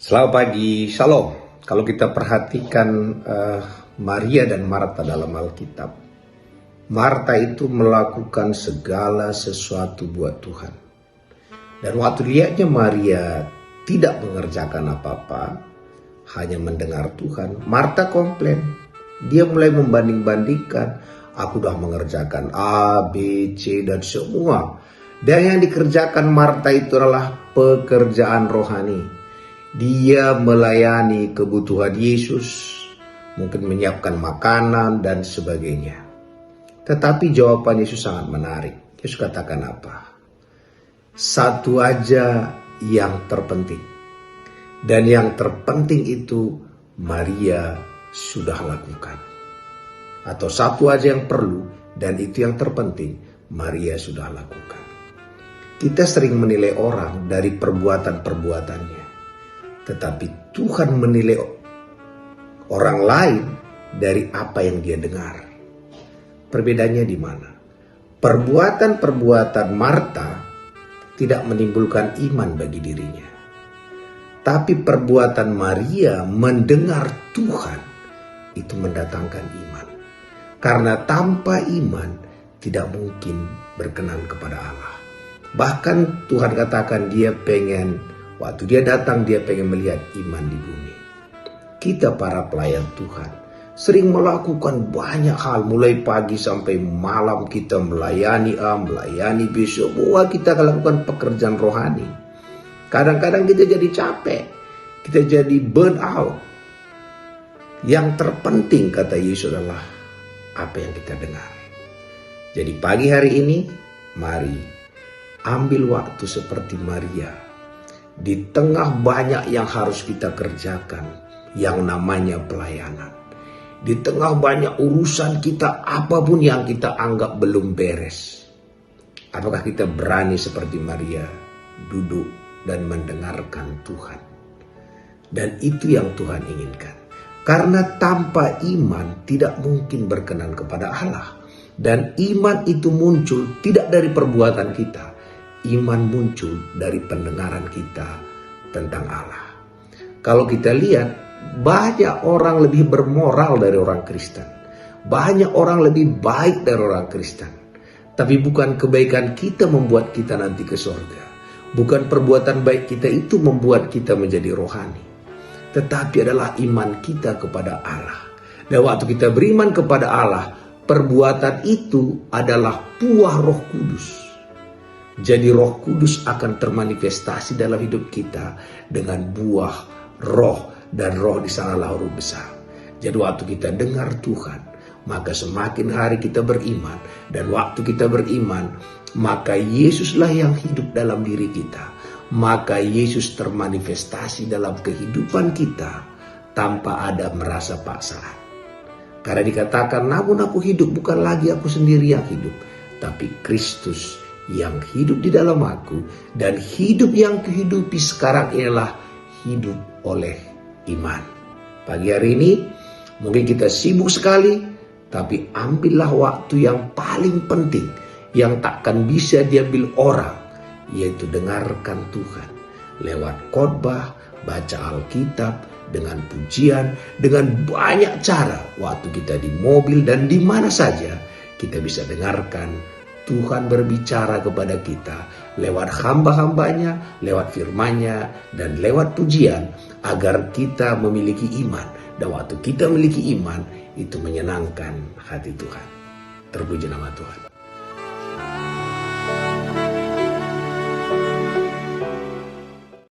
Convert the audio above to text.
Selamat pagi, Shalom. Kalau kita perhatikan Maria dan Marta dalam Alkitab, Marta itu melakukan segala sesuatu buat Tuhan. Dan waktu lihatnya Maria tidak mengerjakan apa-apa, hanya mendengar Tuhan, Marta komplain. Dia mulai membanding-bandingkan, aku udah mengerjakan A, B, C, dan semua. Dan yang dikerjakan Marta itu adalah pekerjaan rohani. Dia melayani kebutuhan Yesus, mungkin menyiapkan makanan dan sebagainya. Tetapi jawaban Yesus sangat menarik. Yesus katakan apa? Satu aja yang terpenting. Dan yang terpenting itu Maria sudah lakukan. Atau satu aja yang perlu dan itu yang terpenting Maria sudah lakukan. Kita sering menilai orang dari perbuatan-perbuatannya. Tetapi Tuhan menilai orang lain dari apa yang dia dengar. Perbedaannya di mana? Perbuatan-perbuatan Marta tidak menimbulkan iman bagi dirinya. Tapi perbuatan Maria mendengar Tuhan itu mendatangkan iman. Karena tanpa iman tidak mungkin berkenan kepada Allah. Bahkan Tuhan katakan dia pengen, waktu dia datang dia pengen melihat iman di bumi. Kita para pelayan Tuhan sering melakukan banyak hal, mulai pagi sampai malam kita melayani A, melayani B, semua kita lakukan pekerjaan rohani. Kadang-kadang kita jadi capek, kita jadi burn out. Yang terpenting kata Yesus adalah apa yang kita dengar. Jadi pagi hari ini mari ambil waktu seperti Maria. Di tengah banyak yang harus kita kerjakan, yang namanya pelayanan. Di tengah banyak urusan kita, apapun yang kita anggap belum beres. Apakah kita berani seperti Maria, duduk dan mendengarkan Tuhan? Dan itu yang Tuhan inginkan. Karena tanpa iman tidak mungkin berkenan kepada Allah. Dan iman itu muncul tidak dari perbuatan kita. Iman muncul dari pendengaran kita tentang Allah. Kalau kita lihat, banyak orang lebih bermoral dari orang Kristen. Banyak orang lebih baik dari orang Kristen. Tapi bukan kebaikan kita membuat kita nanti ke surga. Bukan perbuatan baik kita itu membuat kita menjadi rohani. Tetapi adalah iman kita kepada Allah. Dan waktu kita beriman kepada Allah, perbuatan itu adalah buah Roh Kudus. Jadi Roh Kudus akan termanifestasi dalam hidup kita dengan buah roh, dan roh di sanalah huruf besar. Jadi waktu kita dengar Tuhan, maka semakin hari kita beriman, dan waktu kita beriman, maka Yesuslah yang hidup dalam diri kita. Maka Yesus termanifestasi dalam kehidupan kita tanpa ada merasa paksaan. Karena dikatakan, namun aku hidup bukan lagi aku sendiri yang hidup, tapi Kristus yang hidup di dalam aku, dan hidup yang kuhidupi sekarang ialah hidup oleh iman. Pagi hari ini mungkin kita sibuk sekali, tapi ambillah waktu yang paling penting yang takkan bisa diambil orang, yaitu dengarkan Tuhan lewat khotbah, baca Alkitab, dengan pujian, dengan banyak cara. Waktu kita di mobil dan di mana saja kita bisa dengarkan Tuhan berbicara kepada kita lewat hamba-hambanya, lewat firman-Nya, dan lewat pujian agar kita memiliki iman. Dan waktu kita memiliki iman, itu menyenangkan hati Tuhan. Terpuji nama Tuhan.